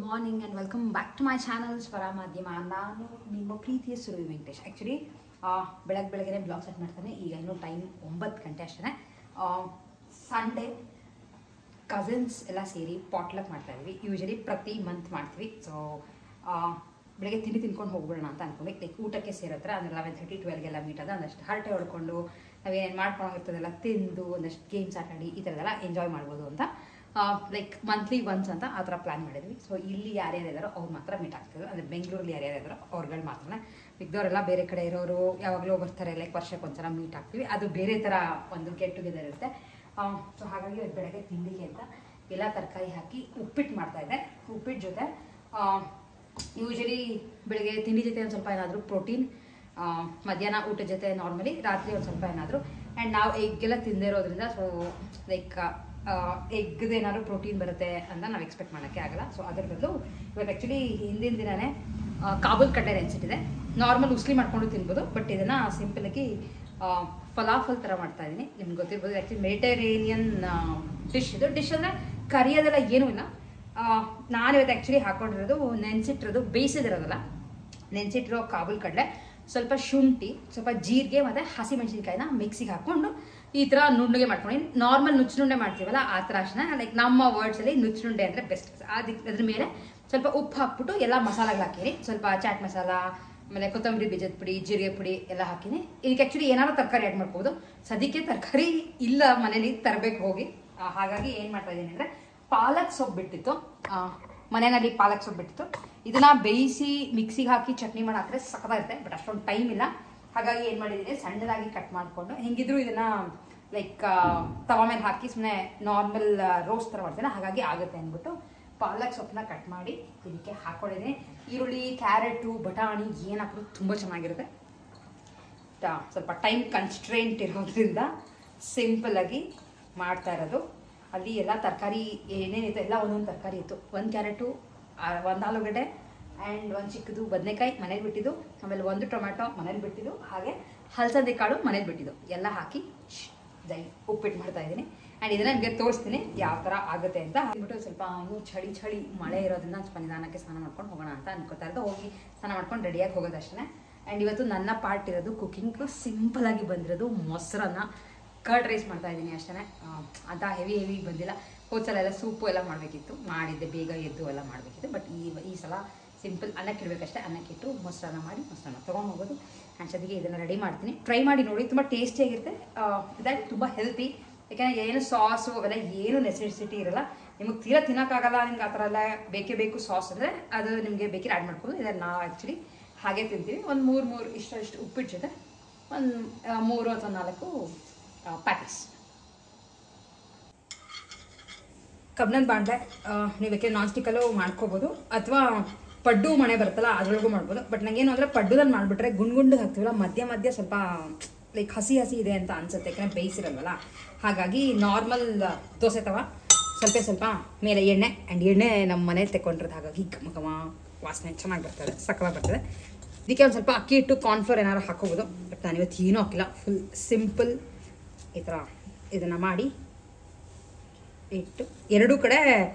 Morning and welcome back to my channel Swara Madhyama. ನಾನು ನಿಮ್ಮ ಪ್ರೀತಿಯ ಸುರವಿ ವೆಂಕಟೇಶ್. ಆ್ಯಕ್ಚುಲಿ ಬೆಳಗ್ಗೆ ಬ್ಲಾಗ್ ಸೆಟ್ ಮಾಡ್ತಾನೆ. ಈಗ ಇನ್ನೂ ಟೈಮ್ 9 ಗಂಟೆ ಅಷ್ಟೇ. ಸಂಡೇ ಕಸಿನ್ಸ್ ಎಲ್ಲ ಸೇರಿ ಪಾಟ್ಲಕ್ ಮಾಡ್ತಾಯಿದ್ವಿ. ಯೂಶಲಿ ಪ್ರತಿ ಮಂತ್ ಮಾಡ್ತೀವಿ. ಸೊ ಬೆಳಗ್ಗೆ ತಿಂಡಿ ತಿನ್ಕೊಂಡು ಹೋಗ್ಬಿಡೋಣ ಅಂತ ಅಂದ್ಕೊಂಡೆ. ಲೈಕ್ ಊಟಕ್ಕೆ ಸೇರತ್ರ ಅಂದರೆ 11:30 12ಗೆಲ್ಲ ಮೀಟ್ ಆದ ಒಂದಷ್ಟು ಹರಟೆ ಹೊಡ್ಕೊಂಡು ನಾವೇನೇನು ಮಾಡ್ಕೊಂಡೋಗಿರ್ತದೆಲ್ಲ ತಿಂದು ಒಂದಷ್ಟು ಗೇಮ್ಸ್ ಆಟಾಡಿ ಈ ಥರದ್ದೆಲ್ಲ ಎಂಜಾಯ್ ಮಾಡ್ಬೋದು ಅಂತ ಲೈಕ್ ಮಂತ್ಲಿ ಒನ್ಸ್ ಅಂತ ಆ ಥರ ಪ್ಲ್ಯಾನ್ ಮಾಡಿದ್ವಿ. ಸೊ ಇಲ್ಲಿ ಯಾರ್ಯಾರಿದ್ದಾರೋ ಅವ್ರು ಮಾತ್ರ ಮೀಟ್ ಆಗ್ತಿದ್ರು. ಅಂದರೆ ಬೆಂಗಳೂರಲ್ಲಿ ಯಾರ್ಯಾರಿದ್ದಾರೋ ಅವ್ರುಗಳು ಮಾತ್ರ. ಮಿಕ್ದವರೆಲ್ಲ ಬೇರೆ ಕಡೆ ಇರೋರು ಯಾವಾಗಲೂ ಬರ್ತಾರೆ. ಲೈಕ್ ವರ್ಷಕ್ಕೆ ಒಂದ್ಸಲ ಮೀಟ್ ಆಗ್ತೀವಿ. ಅದು ಬೇರೆ ಥರ ಒಂದು ಗೆಟ್ ಟುಗೆದರ್ ಇರುತ್ತೆ. ಸೊ ಹಾಗಾಗಿ ಬೆಳಗ್ಗೆ ತಿಂಡಿಗೆ ಅಂತ ಎಲ್ಲ ತರಕಾರಿ ಹಾಕಿ ಉಪ್ಪಿಟ್ಟು ಮಾಡ್ತಾಯಿದ್ದೆ. ಉಪ್ಪಿಟ್ಟು ಜೊತೆ ಯೂಶಲಿ ಬೆಳಗ್ಗೆ ತಿಂಡಿ ಜೊತೆ ಒಂದು ಸ್ವಲ್ಪ ಏನಾದರೂ ಪ್ರೋಟೀನ್, ಮಧ್ಯಾಹ್ನ ಊಟದ ಜೊತೆ ನಾರ್ಮಲಿ, ರಾತ್ರಿ ಒಂದು ಸ್ವಲ್ಪ ಏನಾದರೂ. ಆ್ಯಂಡ್ ನಾವು ಎಗ್ಗೆಲ್ಲ ತಿಂದೇ ಇರೋದ್ರಿಂದ ಸೊ ಲೈಕ್ ಎಗ್ದು ಏನಾದ್ರು ಪ್ರೋಟೀನ್ ಬರುತ್ತೆ ಅಂತ ನಾವು ಎಕ್ಸ್ಪೆಕ್ಟ್ ಮಾಡೋಕ್ಕೆ ಆಗಲ್ಲ. ಸೊ ಅದ್ರ ಬದಲು ಇವತ್ತು ಆ್ಯಕ್ಚುಲಿ ಹಿಂದಿನ ದಿನವೇ ಕಾಬೂಲ್ ಕಡ್ಲೆ ನೆನೆಸಿಟ್ಟಿದೆ. ನಾರ್ಮಲ್ ಉಸ್ಲಿ ಮಾಡ್ಕೊಂಡು ತಿನ್ಬೋದು, ಬಟ್ ಇದನ್ನು ಸಿಂಪಲಾಗಿ ಫಲಾಫಲ್ ಥರ ಮಾಡ್ತಾ ಇದ್ದೀನಿ. ನಿಮ್ಗೆ ಗೊತ್ತಿರ್ಬೋದು, ಆ್ಯಕ್ಚುಲಿ ಮೆಡಿಟರೇನಿಯನ್ ಡಿಶ್ ಇದು. ಡಿಶ್ ಅಂದರೆ ಕರಿಯೋದೆಲ್ಲ ಏನೂ ಇಲ್ಲ. ನಾನು ಇವತ್ತು ಆ್ಯಕ್ಚುಲಿ ಹಾಕೊಂಡಿರೋದು ನೆನೆಸಿಟ್ಟಿರೋದು, ಬೇಯಿಸಿದಿರೋದಲ್ಲ, ನೆನೆಸಿಟ್ಟಿರೋ ಕಾಬೂಲ್ ಕಡಲೆ, ಸ್ವಲ್ಪ ಶುಂಠಿ, ಸ್ವಲ್ಪ ಜೀರಿಗೆ ಮತ್ತು ಹಸಿಮೆಣಸಿನ್ಕಾಯಿನ ಮಿಕ್ಸಿಗೆ ಹಾಕ್ಕೊಂಡು ಈ ಥರ ನುಣ್ಣಗೆ ಮಾಡ್ಕೊಂಡು, ನಾರ್ಮಲ್ ನುಚ್ಚುನುಂಡೆ ಮಾಡ್ತೀವಲ್ಲ ಆ ಥರ ಅಷ್ಟೇ. ಲೈಕ್ ನಮ್ಮ ವರ್ಡ್ಸಲ್ಲಿ ನುಚ್ಚುನುಂಡೆ ಅಂದರೆ ಬೆಸ್ಟ್. ಅದ್ರ ಮೇಲೆ ಸ್ವಲ್ಪ ಉಪ್ಪು ಹಾಕ್ಬಿಟ್ಟು ಎಲ್ಲ ಮಸಾಲೆಗಳು ಹಾಕೀನಿ. ಸ್ವಲ್ಪ ಚಾಟ್ ಮಸಾಲ, ಆಮೇಲೆ ಕೊತ್ತಂಬರಿ ಬೀಜದ ಪುಡಿ, ಜೀರಿಗೆ ಪುಡಿ ಎಲ್ಲ ಹಾಕೀನಿ. ಇದಕ್ಕೆ ಆ್ಯಕ್ಚುಲಿ ಏನಾದ್ರು ತರಕಾರಿ ಆ್ಯಡ್ ಮಾಡ್ಬೋದು. ಸದ್ಯಕ್ಕೆ ತರಕಾರಿ ಇಲ್ಲ ಮನೇಲಿ, ತರಬೇಕು ಹೋಗಿ. ಹಾಗಾಗಿ ಏನು ಮಾಡ್ತಾ ಇದ್ದೀನಿ ಅಂದರೆ ಪಾಲಕ್ ಸೊಪ್ಪು ಬಿಟ್ಟಿತ್ತು, ಮನೆಯಲ್ಲಿ ಪಾಲಕ್ ಸೊಪ್ಪು ಬಿಟ್ಟಿತ್ತು. ಇದನ್ನ ಬೇಯಿಸಿ ಮಿಕ್ಸಿಗೆ ಹಾಕಿ ಚಟ್ನಿ ಮಾಡಿ ಹಾಕಿದ್ರೆ ಸಖತ್ತಾಗಿರುತ್ತೆ. ಬಟ್ ಅಷ್ಟೊಂದು ಟೈಮ್ ಇಲ್ಲ. ಹಾಗಾಗಿ ಏನು ಮಾಡಿದ್ದೀನಿ, ಸಣ್ಣದಾಗಿ ಕಟ್ ಮಾಡಿಕೊಂಡು, ಹೆಂಗಿದ್ರು ಇದನ್ನ ಲೈಕ್ ತವಾ ಮೇಲೆ ಹಾಕಿ ಸುಮ್ಮನೆ ನಾರ್ಮಲ್ ರೋಸ್ಟ್ ಥರ ಮಾಡ್ತೇನೆ, ಹಾಗಾಗಿ ಆಗುತ್ತೆ ಅಂದ್ಬಿಟ್ಟು ಪಾಲಕ್ ಸೊಪ್ಪನ್ನ ಕಟ್ ಮಾಡಿ ಇದಕ್ಕೆ ಹಾಕ್ಕೊಂಡಿದ್ದೀನಿ. ಈರುಳ್ಳಿ, ಕ್ಯಾರೆಟು, ಬಟಾಣಿ ಏನು ಹಾಕಿದ್ರು ತುಂಬ ಚೆನ್ನಾಗಿರುತ್ತೆ. ಸ್ವಲ್ಪ ಟೈಮ್ ಕನ್ಸ್ಟ್ರೇಂಟ್ ಇರೋದ್ರಿಂದ ಸಿಂಪಲ್ಲಾಗಿ ಮಾಡ್ತಾ ಇರೋದು. ಅಲ್ಲಿ ಎಲ್ಲ ತರಕಾರಿ ಏನೇನಿತ್ತು ಎಲ್ಲ ಒಂದೊಂದು ತರಕಾರಿ ಇತ್ತು. 1 ಕ್ಯಾರೆಟು, 1 ಆಲೂಗಡ್ಡೆ ಆ್ಯಂಡ್ 1 ಚಿಕ್ಕದು ಬದನೆಕಾಯಿ ಮನೇಲಿ ಬಿಟ್ಟಿದ್ದು, ಆಮೇಲೆ 1 ಟೊಮ್ಯಾಟೊ ಮನೇಲಿ ಬಿಟ್ಟಿದ್ದು, ಹಾಗೆ ಹಲಸಂದೆ ಕಾಳು ಮನೇಲಿ ಬಿಟ್ಟಿದ್ದು ಎಲ್ಲ ಹಾಕಿ ಉಪ್ಪಿಟ್ಟು ಮಾಡ್ತಾ ಇದ್ದೀನಿ. ಆ್ಯಂಡ್ ಇದನ್ನು ನಿಮಗೆ ತೋರಿಸ್ತೀನಿ ಯಾವ ಥರ ಆಗುತ್ತೆ ಅಂತ. ಅಂದ್ಬಿಟ್ಟು ಸ್ವಲ್ಪ ಇನ್ನೂ ಚಳಿ ಮಳೆ ಇರೋದ್ರಿಂದ ಸ್ವಲ್ಪ ನಿಧಾನಕ್ಕೆ ಸ್ನಾನ ಮಾಡ್ಕೊಂಡು ಹೋಗೋಣ ಅಂತ ಅನ್ಕೋತಾ ಇರೋದು. ಹೋಗಿ ಸ್ನಾನ ಮಾಡ್ಕೊಂಡು ರೆಡಿಯಾಗಿ ಹೋಗೋದಷ್ಟೇ. ಆ್ಯಂಡ್ ಇವತ್ತು ನನ್ನ ಪಾರ್ಟ್ ಇರೋದು ಕುಕಿಂಗ್. ಸಿಂಪಲಾಗಿ ಬಂದಿರೋದು ಮೊಸರನ್ನ ಕರ್ಡ್ ರೈಸ್ ಮಾಡ್ತಾ ಇದ್ದೀನಿ ಅಷ್ಟೇ. ಅಂತ ಹೆವಿ ಬಂದಿಲ್ಲ. ಹೋದ್ಸಲ ಎಲ್ಲ ಸೂಪು ಎಲ್ಲ ಮಾಡಬೇಕಿತ್ತು, ಮಾಡಿದ್ದೆ, ಬೇಗ ಎದ್ದು ಎಲ್ಲ ಮಾಡಬೇಕಿತ್ತು. ಬಟ್ ಈ ಸಲ ಸಿಂಪಲ್ ಅನ್ನಕ್ಕೆ ಇಡಬೇಕಷ್ಟೇ. ಅನ್ನಕ್ಕಿಟ್ಟು ಮೊಸರನ್ನ ಮಾಡಿ ಮೊಸರನ್ನ ತೊಗೊಂಡು ಹೋಗೋದು. ಆ್ಯಂಡ್ ಸದ್ಯಕ್ಕೆ ಇದನ್ನು ರೆಡಿ ಮಾಡ್ತೀನಿ. ಟ್ರೈ ಮಾಡಿ ನೋಡಿ, ತುಂಬ ಟೇಸ್ಟಿಯಾಗಿರುತ್ತೆ. ಇದಾಗಿ ತುಂಬ ಹೆಲ್ತಿ. ಯಾಕೆಂದರೆ ಏನು ಸಾಸು ಅವೆಲ್ಲ ಏನು ನೆಸೆಸಿಟಿ ಇರಲ್ಲ. ನಿಮಗೆ ತೀರಾ ತಿನ್ನೋಕ್ಕಾಗಲ್ಲ, ನಿಮ್ಗೆ ಆ ಥರ ಎಲ್ಲ ಬೇಕೇ ಬೇಕು ಸಾಸ್ ಅಂದರೆ ಅದು ನಿಮಗೆ ಬೇಕಿದ್ರೆ ಆ್ಯಡ್ ಮಾಡ್ಬೋದು. ಇದನ್ನು ನಾವು ಆ್ಯಕ್ಚುಲಿ ಹಾಗೆ ತಿಂತೀವಿ. ಒಂದು 3 ಇಷ್ಟು ಉಪ್ಪಿಟ್ಟು ಜೊತೆ ಒಂದು 3 ಅಥವಾ 4 ಪ್ಯಾಟೀಸ್. ಕಬ್ಬಿಣದ ಬಾಣಲೆ ನೀವು ಬೇಕಿದ್ರೆ ನಾನ್ ಸ್ಟಿಕ್ಕಲ್ಲೂ ಮಾಡ್ಕೋಬೋದು, ಅಥವಾ ಪಡ್ಡು ಮನೆ ಬರುತ್ತಲ್ಲ ಅದ್ರೊಳಗೂ ಮಾಡ್ಬೋದು. ಬಟ್ ನನಗೇನು ಅಂದರೆ ಪಡ್ಡುದಲ್ಲಿ ಮಾಡಿಬಿಟ್ರೆ ಗುಂಡು ಹಾಕ್ತೀವಲ್ಲ, ಮಧ್ಯ ಸ್ವಲ್ಪ ಲೈಕ್ ಹಸಿ ಇದೆ ಅಂತ ಅನ್ಸುತ್ತೆ, ಯಾಕಂದರೆ ಬೇಯಿಸಿರಲ್ವಲ್ಲ. ಹಾಗಾಗಿ ನಾರ್ಮಲ್ ದೋಸೆ ತವ ಸ್ವಲ್ಪ ಮೇಲೆ ಎಣ್ಣೆ. ಆ್ಯಂಡ್ ಎಣ್ಣೆ ನಮ್ಮ ಮನೇಲಿ ತೆಕ್ಕೊಂಡಿರೋದು, ಹಾಗಾಗಿ ಘಮ ವಾಸನೆ ಚೆನ್ನಾಗಿ ಬರ್ತದೆ, ಸಕ್ಕತ್ತಾಗಿ ಬರ್ತದೆ. ಇದಕ್ಕೆ ಒಂದು ಸ್ವಲ್ಪ ಅಕ್ಕಿ ಹಿಟ್ಟು, ಕಾರ್ನ್ಫ್ಲೋರ್ ಏನಾರು ಹಾಕೋಬೋದು. ಬಟ್ ನಾನು ಇವತ್ತು ಏನೂ ಹಾಕಿಲ್ಲ, ಫುಲ್ ಸಿಂಪಲ್ ಈ ಥರ ಇದನ್ನು ಮಾಡಿ ಇಟ್ಟು ಎರಡೂ ಕಡೆ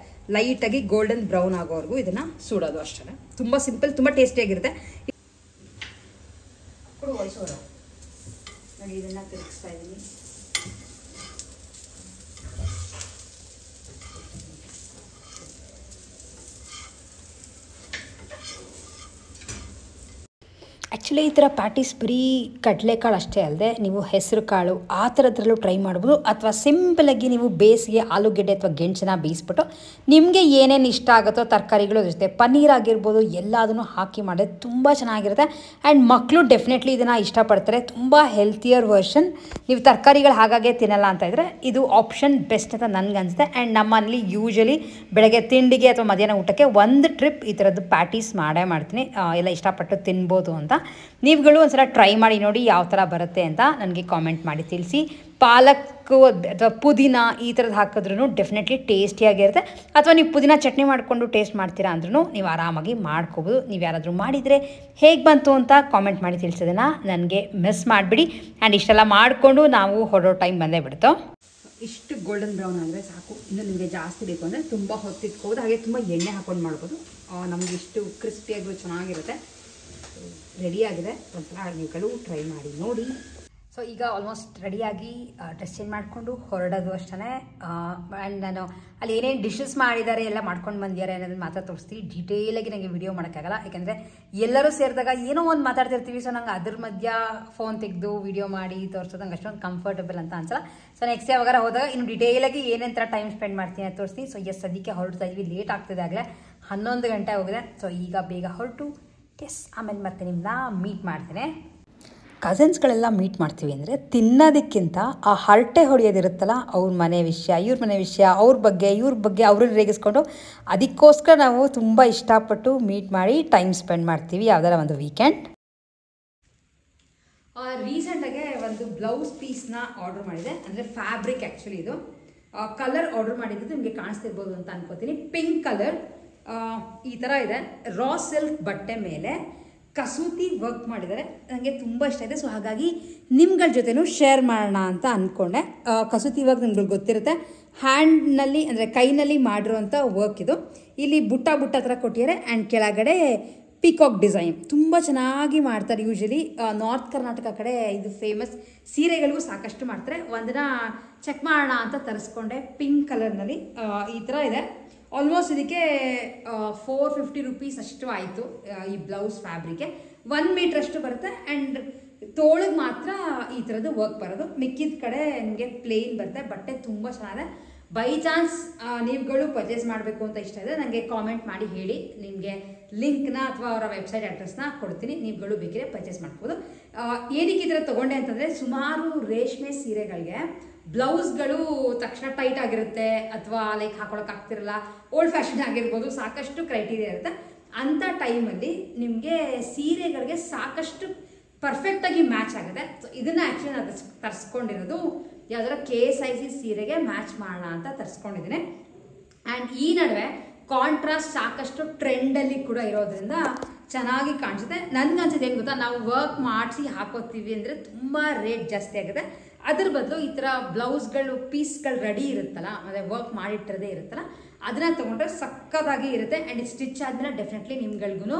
ಲೈಟಾಗಿ ಗೋಲ್ಡನ್ ಬ್ರೌನ್ ಆಗೋವರೆಗೂ ಇದನ್ನು ಸುಡೋದು ಅಷ್ಟೇ. ತುಂಬ ಸಿಂಪಲ್, ತುಂಬ ಟೇಸ್ಟಿಯಾಗಿರುತ್ತೆ. ವಯಸ್ಸೋರು ನೋಡಿ, ಇದನ್ನು ತಿರುಗಿಸ್ತಾ ಇದ್ದೀನಿ. ಆ್ಯಕ್ಚುಲಿ ಈ ಥರ ಪ್ಯಾಟೀಸ್ ಬರೀ ಕಡಲೆಕಾಳು ಅಷ್ಟೇ ಅಲ್ಲದೆ ನೀವು ಹೆಸರು ಕಾಳು ಆ ಥರದ್ರಲ್ಲೂ ಟ್ರೈ ಮಾಡ್ಬೋದು. ಅಥವಾ ಸಿಂಪಲಾಗಿ ನೀವು ಬೇಸಿಗೆ ಆಲೂಗೆಡ್ಡೆ ಅಥವಾ ಗೆಣಸನ್ನ ಬೇಯಿಸ್ಬಿಟ್ಟು ನಿಮಗೆ ಏನೇನು ಇಷ್ಟ ಆಗುತ್ತೋ ತರಕಾರಿಗಳು ಜೊತೆ ಪನ್ನೀರ್ ಆಗಿರ್ಬೋದು ಎಲ್ಲದನ್ನು ಹಾಕಿ ಮಾಡಿದ್ರೆ ತುಂಬ ಚೆನ್ನಾಗಿರುತ್ತೆ. ಆ್ಯಂಡ್ ಮಕ್ಕಳು ಡೆಫಿನೆಟ್ಲಿ ಇದನ್ನು ಇಷ್ಟಪಡ್ತಾರೆ. ತುಂಬ ಹೆಲ್ತಿಯರ್ ವರ್ಷನ್. ನೀವು ತರಕಾರಿಗಳು ಹಾಗಾಗೆ ತಿನ್ನಲ್ಲ ಅಂತ ಇದ್ದರೆ ಇದು ಆಪ್ಷನ್ ಬೆಸ್ಟ್ ಅಂತ ನನಗನ್ಸುತ್ತೆ. ಆ್ಯಂಡ್ ನಮ್ಮಲ್ಲಿ ಯೂಶಲಿ ಬೆಳಗ್ಗೆ ತಿಂಡಿಗೆ ಅಥವಾ ಮಧ್ಯಾಹ್ನ ಊಟಕ್ಕೆ ಒಂದು ಟ್ರಿಪ್ ಈ ಥರದ್ದು ಪ್ಯಾಟೀಸ್ ಮಾಡ್ತೀನಿ. ಎಲ್ಲ ಇಷ್ಟಪಟ್ಟು ತಿನ್ಬೋದು ಅಂತ. ನೀವುಗಳು ಒಂದ್ಸಲ ಟ್ರೈ ಮಾಡಿ ನೋಡಿ ಯಾವ ಥರ ಬರುತ್ತೆ ಅಂತ ನನಗೆ ಕಾಮೆಂಟ್ ಮಾಡಿ ತಿಳಿಸಿ. ಪಾಲಕ್ ಅಥವಾ ಪುದೀನ ಈ ಥರದ್ದು ಹಾಕಿದ್ರೂ ಡೆಫಿನೆಟ್ಲಿ ಟೇಸ್ಟಿಯಾಗಿರುತ್ತೆ. ಅಥವಾ ನೀವು ಪುದೀನ ಚಟ್ನಿ ಮಾಡಿಕೊಂಡು ಟೇಸ್ಟ್ ಮಾಡ್ತೀರಾ ಅಂದ್ರೂ ನೀವು ಆರಾಮಾಗಿ ಮಾಡ್ಕೋಬೋದು. ನೀವು ಯಾರಾದರೂ ಮಾಡಿದರೆ ಹೇಗೆ ಬಂತು ಅಂತ ಕಾಮೆಂಟ್ ಮಾಡಿ ತಿಳಿಸೋದನ್ನು ನನಗೆ ಮಿಸ್ ಮಾಡಿಬಿಡಿ. ಆ್ಯಂಡ್ ಇಷ್ಟೆಲ್ಲ ಮಾಡಿಕೊಂಡು ನಾವು ಹೊರಡೋ ಟೈಮ್ ಬಂದೇ ಬಿಡ್ತು. ಇಷ್ಟು ಗೋಲ್ಡನ್ ಬ್ರೌನ್ ಆದರೆ ಸಾಕು. ಇನ್ನು ನಿಮಗೆ ಜಾಸ್ತಿ ಬೇಕು ಅಂದರೆ ತುಂಬ ಹೊತ್ತಿಟ್ಕೋಬೋದು, ಹಾಗೆ ತುಂಬ ಎಣ್ಣೆ ಹಾಕೊಂಡು ಮಾಡ್ಬೋದು. ನಮಗೆ ಇಷ್ಟು ಕ್ರಿಸ್ಪಿಯಾಗಿ ಚೆನ್ನಾಗಿರುತ್ತೆ. ರೆಡಿಯಾಗಿದೆ, ಒಂದ್ಸಲ ನೀವುಗಳು ಟ್ರೈ ಮಾಡಿ ನೋಡಿ. ಸೊ ಈಗ ಆಲ್ಮೋಸ್ಟ್ ರೆಡಿಯಾಗಿ ಡ್ರೆಸ್ ಚೇಂಜ್ ಮಾಡಿಕೊಂಡು ಹೊರಡೋದು ಅಷ್ಟೇ. ಆ್ಯಂಡ್ ನಾನು ಅಲ್ಲಿ ಏನೇನು ಡಿಶಸ್ ಮಾಡಿದ್ದಾರೆ ಎಲ್ಲ ಮಾಡ್ಕೊಂಡು ಬಂದಿದ್ದಾರೆ ಅನ್ನೋದನ್ನ ಮಾತ್ರ ತೋರಿಸ್ತೀನಿ. ಡೀಟೇಲಾಗಿ ನನಗೆ ವಿಡಿಯೋ ಮಾಡೋಕ್ಕಾಗಲ್ಲ, ಯಾಕೆಂದರೆ ಎಲ್ಲರೂ ಸೇರಿದಾಗ ಏನೋ ಒಂದು ಮಾತಾಡ್ತಿರ್ತೀವಿ. ಸೊ ನಂಗೆ ಅದ್ರ ಮಧ್ಯ ಫೋನ್ ತೆಗೆದು ವಿಡಿಯೋ ಮಾಡಿ ತೋರಿಸೋದು ನಂಗೆ ಅಷ್ಟೊಂದು ಕಂಫರ್ಟಬಲ್ ಅಂತ ಅನ್ಸಲ್ಲ. ಸೊ ನೆಕ್ಸ್ಟ್ ಯಾವಾಗ ಹೋದಾಗ ಇನ್ನು ಡೀಟೇಲಾಗಿ ಏನೇನು ಥರ ಟೈಮ್ ಸ್ಪೆಂಡ್ ಮಾಡ್ತೀನಿ ಅಂತ ತೋರಿಸ್ತೀನಿ. ಸೊ ಸದ್ಯಕ್ಕೆ ಹೊರಡ್ತಾ ಇದ್ವಿ, ಲೇಟ್ ಆಗ್ತಿದೆ, ಆಗಲೇ 11 ಗಂಟೆ ಹೋಗಿದೆ. ಸೊ ಈಗ ಬೇಗ ಹೊರಟು ಆಮೇಲೆ ಮತ್ತೆ ನಿಮ್ಮನ್ನ ಮೀಟ್ ಮಾಡ್ತೇನೆ. ಕಸಿನ್ಸ್ಗಳೆಲ್ಲ ಮೀಟ್ ಮಾಡ್ತೀವಿ ಅಂದರೆ ತಿನ್ನೋದಕ್ಕಿಂತ ಆ ಹರಟೆ ಹೊಡೆಯೋದಿರುತ್ತಲ್ಲ, ಅವ್ರ ಮನೆ ವಿಷಯ, ಇವ್ರ ಮನೆ ವಿಷಯ, ಅವ್ರ ಬಗ್ಗೆ ಇವ್ರ ಬಗ್ಗೆ ಅವ್ರನ್ನ ರೇಗಿಸ್ಕೊಂಡು, ಅದಕ್ಕೋಸ್ಕರ ನಾವು ತುಂಬ ಇಷ್ಟಪಟ್ಟು ಮೀಟ್ ಮಾಡಿ ಟೈಮ್ ಸ್ಪೆಂಡ್ ಮಾಡ್ತೀವಿ ಯಾವುದಾರ ಒಂದು ವೀಕೆಂಡ್. ರೀಸೆಂಟಾಗೆ ಒಂದು ಬ್ಲೌಸ್ ಪೀಸ್ನ ಆರ್ಡರ್ ಮಾಡಿದೆ, ಅಂದರೆ ಫ್ಯಾಬ್ರಿಕ್ ಆ್ಯಕ್ಚುಲಿ ಇದು ಕಲರ್ ಆರ್ಡರ್ ಮಾಡಿದ್ದು ನಿಮಗೆ ಕಾಣಿಸ್ತಿರ್ಬೋದು ಅಂತ ಅನ್ಕೋತೀನಿ. ಪಿಂಕ್ ಕಲರ್ ಈ ಥರ ಇದೆ. ರಾ ಸಿಲ್ಕ್ ಬಟ್ಟೆ ಮೇಲೆ ಕಸೂತಿ ವರ್ಕ್ ಮಾಡಿದ್ದಾರೆ, ನನಗೆ ತುಂಬ ಇಷ್ಟ ಇದೆ. ಸೊ ಹಾಗಾಗಿ ನಿಮ್ಗಳ ಜೊತೆನೂ ಶೇರ್ ಮಾಡೋಣ ಅಂತ ಅಂದ್ಕೊಂಡೆ. ಕಸೂತಿ ವರ್ಕ್ ನಿಮ್ಗೆ ಗೊತ್ತಿರುತ್ತೆ, ಹ್ಯಾಂಡ್ನಲ್ಲಿ ಅಂದರೆ ಕೈನಲ್ಲಿ ಮಾಡಿರೋಂಥ ವರ್ಕ್ ಇದು. ಇಲ್ಲಿ ಬುಟ್ಟ ಥರ ಕೊಟ್ಟಿದ್ದಾರೆ. ಆ್ಯಂಡ್ ಕೆಳಗಡೆ ಪಿಕಾಕ್ ಡಿಸೈನ್ ತುಂಬ ಚೆನ್ನಾಗಿ ಮಾಡ್ತಾರೆ. ಯೂಶಲಿ ನಾರ್ತ್ ಕರ್ನಾಟಕ ಕಡೆ ಇದು ಫೇಮಸ್. ಸೀರೆಗಳಿಗೂ ಸಾಕಷ್ಟು ಮಾಡ್ತಾರೆ. ಒಂದಿನ ಚೆಕ್ ಮಾಡೋಣ ಅಂತ ತರಿಸ್ಕೊಂಡೆ. ಪಿಂಕ್ ಕಲರ್ನಲ್ಲಿ ಈ ಥರ ಇದೆ. ಆಲ್ಮೋಸ್ಟ್ ಇದಕ್ಕೆ 450 ರುಪೀಸ್ ಅಷ್ಟು ಆಯಿತು ಈ ಬ್ಲೌಸ್ ಫ್ಯಾಬ್ರಿಕ್ಗೆ. 1 ಮೀಟ್ರ್ ಅಷ್ಟು ಬರುತ್ತೆ. ಆ್ಯಂಡ್ ತೋಳಿಗೆ ಮಾತ್ರ ಈ ಥರದ್ದು ವರ್ಕ್ ಬರೋದು, ಮಿಕ್ಕಿದ ಕಡೆ ನಿಮಗೆ ಪ್ಲೇನ್ ಬರುತ್ತೆ. ಬಟ್ಟೆ ತುಂಬ ಚೆನ್ನಾಗಿದೆ. ಬೈ ಚಾನ್ಸ್ ನೀವುಗಳು ಪರ್ಚೇಸ್ ಮಾಡಬೇಕು ಅಂತ ಇಷ್ಟ ಇದೆ ನನಗೆ ಕಾಮೆಂಟ್ ಮಾಡಿ ಹೇಳಿ. ನಿಮಗೆ ಲಿಂಕ್ನ ಅಥವಾ ಅವರ ವೆಬ್ಸೈಟ್ ಅಡ್ರೆಸ್ನ ಕೊಡ್ತೀನಿ, ನೀವುಗಳು ಬೇಕಿದ್ರೆ ಪರ್ಚೇಸ್ ಮಾಡ್ಬೋದು. ಏನಕ್ಕೆ ಈ ಥರ ತೊಗೊಂಡೆ ಅಂತಂದರೆ, ಸುಮಾರು ರೇಷ್ಮೆ ಸೀರೆಗಳಿಗೆ ಬ್ಲೌಸ್ಗಳು ತಕ್ಷಣ ಟೈಟ್ ಆಗಿರುತ್ತೆ, ಅಥವಾ ಲೈಕ್ ಹಾಕೊಳಕ್ಕಾಗ್ತಿರಲ್ಲ, ಓಲ್ಡ್ ಫ್ಯಾಷನ್ ಆಗಿರ್ಬೋದು, ಸಾಕಷ್ಟು ಕ್ರೈಟೀರಿಯಾ ಇರುತ್ತೆ. ಅಂಥ ಟೈಮಲ್ಲಿ ನಿಮಗೆ ಸೀರೆಗಳಿಗೆ ಸಾಕಷ್ಟು ಪರ್ಫೆಕ್ಟಾಗಿ ಮ್ಯಾಚ್ ಆಗುತ್ತೆ. ಸೊ ಇದನ್ನು ಆ್ಯಕ್ಚುಲಿ ನಾನು ತರಿಸ್ಕೊಂಡಿರೋದು ಯಾವ್ದಾರ KSIC ಸೀರೆಗೆ ಮ್ಯಾಚ್ ಮಾಡೋಣ ಅಂತ ತರಿಸ್ಕೊಂಡಿದ್ದೀನಿ. ಆ್ಯಂಡ್ ಈ ನಡುವೆ ಕಾಂಟ್ರಾಸ್ಟ್ ಸಾಕಷ್ಟು ಟ್ರೆಂಡಲ್ಲಿ ಕೂಡ ಇರೋದ್ರಿಂದ ಚೆನ್ನಾಗಿ ಕಾಣಿಸುತ್ತೆ. ನನಗೆ ಅನ್ಸುತ್ತೆ ಏನು ಗೊತ್ತಾ, ನಾವು ವರ್ಕ್ ಮಾಡಿಸಿ ಹಾಕೋತೀವಿ ಅಂದರೆ ತುಂಬ ರೇಟ್ ಜಾಸ್ತಿ ಆಗುತ್ತೆ. ಅದ್ರ ಬದಲು ಈ ಥರ ಬ್ಲೌಸ್ಗಳು ಪೀಸ್ಗಳು ರೆಡಿ ಇರುತ್ತಲ್ಲ, ಅಂದರೆ ವರ್ಕ್ ಮಾಡಿಟ್ಟಿರೋದೇ ಇರುತ್ತಲ್ಲ, ಅದನ್ನು ತೊಗೊಂಡ್ರೆ ಸಕ್ಕತ್ತಾಗಿ ಇರುತ್ತೆ. ಆ್ಯಂಡ್ ಇದು ಸ್ಟಿಚ್ ಆದಮೇಲೆ ಡೆಫಿನೆಟ್ಲಿ ನಿಮ್ಗಳಿಗೂ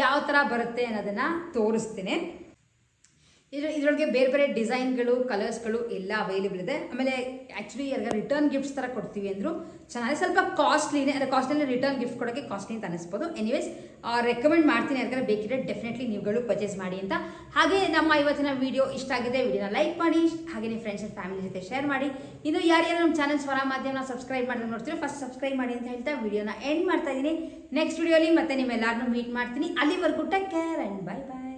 ಯಾವ ಥರ ಬರುತ್ತೆ ಅನ್ನೋದನ್ನು ತೋರಿಸ್ತೀನಿ. ಇದರೊಳಗೆ ಬೇರೆ ಡಿಸೈನ್ಗಳು, ಕಲರ್ಸ್ಗಳು ಎಲ್ಲ ಅವೈಲೇಬಲ್ ಇದೆ. ಆಮೇಲೆ ಆ್ಯಕ್ಚುಲಿ ಯಾರಿಗಾರ ರಿಟರ್ನ್ ಗಿಫ್ಟ್ಸ್ ಥರ ಕೊಡ್ತೀವಿ ಅಂದರು ಚೆನ್ನಾಗಿ. ಸ್ವಲ್ಪ ಕಾಸ್ಟ್ಲಿನೇ, ಅಂದರೆ ಕಾಸ್ಟ್ಲಿ ರಿಟರ್ನ್ ಗಿಫ್ಟ್ ಕೊಡೋಕ್ಕೆ ಕಾಸ್ಟ್ಲಿ ಅಂತ ಅನಿಸ್ಬೋದು. ಎನಿವೇಸ್ ರೆಕಮೆಂಡ್ ಮಾಡ್ತೀನಿ, ಯಾರಿಗಾರ ಬೇಕಿದ್ರೆ ಡೆಫಿನೆಟ್ಲಿ ನೀವುಗಳು ಪರ್ಚೇಸ್ ಮಾಡಿ ಅಂತ. ಹಾಗೆ ನಮ್ಮ ಇವತ್ತಿನ ವಿಡಿಯೋ ಇಷ್ಟ ಆಗಿದೆ, ವಿಡಿಯೋನ ಲೈಕ್ ಮಾಡಿ, ಹಾಗೆ ನಿಮ್ಮ ಫ್ರೆಂಡ್ಸ್ ಆ್ಯಂಡ್ ಫ್ಯಾಮಿಲಿ ಜೊತೆ ಶೇರ್ ಮಾಡಿ. ಇನ್ನು ಯಾರ್ಯಾರು ನಮ್ಮ ಚಾನಲ್ ಸ್ವರ ಮಾಧ್ಯಮನ ಸಬ್ಸ್ಕ್ರೈಬ್ ಮಾಡಿದ್ರೆ ನೋಡ್ತೀರೋ ಫಸ್ಟ್ ಸಬ್ಸ್ಕ್ರೈಬ್ ಮಾಡಿ ಅಂತ ಹೇಳ್ತಾ ವಿಡಿಯೋನ ಎಂಡ್ ಮಾಡ್ತಾ ಇದ್ದೀನಿ. ನೆಕ್ಸ್ಟ್ ವಿಡಿಯೋಲಿ ಮತ್ತೆ ನಿಮ್ಮೆಲ್ಲರನ್ನೂ ಮೀಟ್ ಮಾಡ್ತೀನಿ. ಅಲ್ಲಿವರೆಗೂ take care and bye bye.